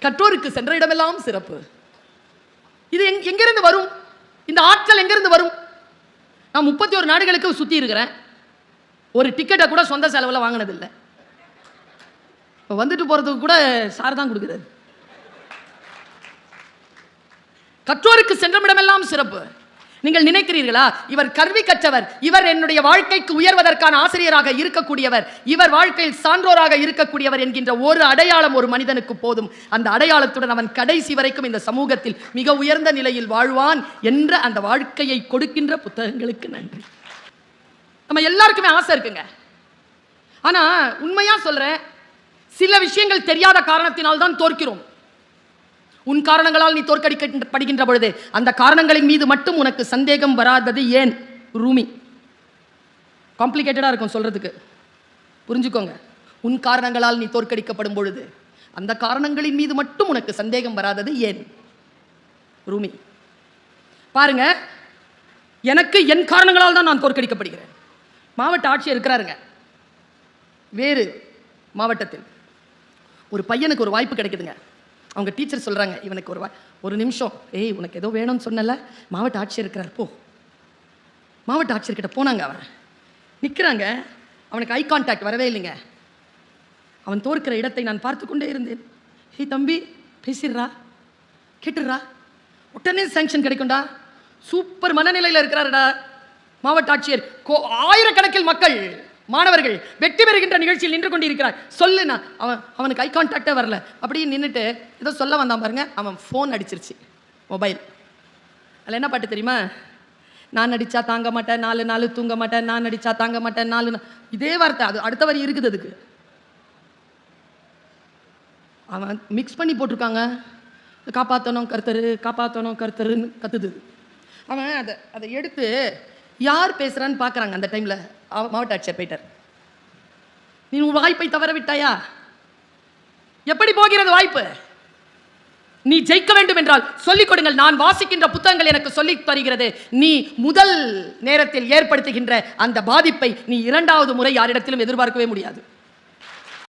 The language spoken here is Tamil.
கற்றோருக்கு சென்ற இடமெல்லாம் சிறப்பு. இது எங்கிருந்து வரும்? இந்த ஆற்றல் எங்கிருந்து வரும்? நான் 31 நாடுகளுக்கு சுற்றி இருக்கிறேன். ஒரு டிக்கெட்டை கூட சொந்த செலவில் வாங்கினதில்லை. இப்போ வந்துட்டு போகிறதுக்கு கூட சார் தான் கொடுக்குறாரு. கற்றோருக்கு சென்றமிடமெல்லாம் சிறப்பு. நீங்கள் நினைக்கிறீர்களா, இவர் கல்வி கற்றவர், இவர் என்னுடைய வாழ்க்கைக்கு உயர்வதற்கான ஆசிரியராக இருக்கக்கூடியவர், இவர் வாழ்க்கையில் சான்றோராக இருக்கக்கூடியவர் என்கின்ற ஒரு அடையாளம் ஒரு மனிதனுக்கு போதும். அந்த அடையாளத்துடன் அவன் கடைசி வரைக்கும் இந்த சமூகத்தில் மிக உயர்ந்த நிலையில் வாழ்வான் என்ற அந்த வாழ்க்கையை கொடுக்கின்ற புத்தகங்களுக்கு நன்றி. நம்ம எல்லாருக்குமே ஆசை இருக்குங்க. ஆனா உண்மையா சொல்றேன், சில விஷயங்கள் தெரியாத காரணத்தினால் தான் தோற்கிறோம். உன் காரணங்களால் நீ தோற்கடிக்கப்படுகின்ற பொழுது அந்த காரணங்களின் மீது மட்டும் உனக்கு சந்தேகம் வராதது ஏன்? ரூமி. காம்ப்ளிகேட்டடா இருக்கும் சொல்றதுக்கு, புரிஞ்சுக்கோங்க. உன் காரணங்களால் நீ தோற்கடிக்கப்படும் பொழுது அந்த காரணங்களின் மீது மட்டும் உனக்கு சந்தேகம் வராதது ஏன்? ரூமி. பாருங்க, எனக்கு என் காரணங்களால் தான் நான் தோற்கடிக்கப்படுகிறேன். மாவட்ட ஆட்சியர் இருக்கிறாருங்க, வேறு மாவட்டத்தில் ஒரு பையனுக்கு ஒரு வாய்ப்பு கிடைக்குதுங்க. அவங்க டீச்சர் சொல்கிறாங்க, இவனுக்கு ஒரு நிமிஷம், ஏய் உனக்கு ஏதோ வேணும்னு சொன்னல, மாவட்ட ஆட்சியர் இருக்கிறார் போ. மாவட்ட ஆட்சியர்கிட்ட போனாங்க. அவன் நிற்கிறாங்க, அவனுக்கு ஐ கான்டாக்ட் வரவே இல்லைங்க. அவன் தோற்கிற இடத்தை நான் பார்த்து கொண்டே இருந்தேன். ஹே தம்பி, பேசிடுறா, கேட்டுடுறா, உடனே சாங்ஷன் கிடைக்கும்டா. சூப்பர் மனநிலையில் இருக்கிறாருடா மாவட்ட ஆட்சியர். ஆயிரக்கணக்கில் மக்கள், மாணவர்கள் வெற்றி பெறுகின்ற நிகழ்ச்சியில் நின்று கொண்டு இருக்கிறார். சொல்லுண்ணா. அவனுக்கு ஐ கான்டாக்டே வரல. அப்படியே நின்றுட்டு ஏதோ சொல்ல வந்தான் பாருங்க. அவன் ஃபோன் அடிச்சிருச்சு, மொபைல். அதில் என்ன பாட்டு தெரியுமா? நான் அடித்தா தாங்க மாட்டேன், 4 நாள் தூங்க மாட்டேன், நான் அடித்தா தாங்க மாட்டேன், 4 நாள். இதே வார்த்தை. அது அடுத்த வரி இருக்குது அதுக்கு. அவன் மிக்ஸ் பண்ணி போட்டிருக்காங்க. காப்பாற்றணும் கர்த்தரு, காப்பாற்றணும் கர்த்தருன்னு கத்துது. அவன் அதை எடுத்து யார் பேசுகிறான்னு பார்க்குறாங்க. அந்த டைமில் மாவட்ட ஆட்சியர் போயிட்டார். நீ உன் வாய்ப்பை தவற விட்டாயா? எப்படி போகிறது வாய்ப்பு? நீ ஜெயிக்க வேண்டும் என்றால் சொல்லிக் கொடுங்கள். நான் வாசிக்கின்ற புத்தகங்கள் எனக்கு சொல்லித் தருகிறது. நீ முதல் நேரத்தில் ஏற்படுத்துகின்ற அந்த பாதிப்பை நீ 2வது முறை யாரிடத்திலும் எதிர்பார்க்கவே முடியாது.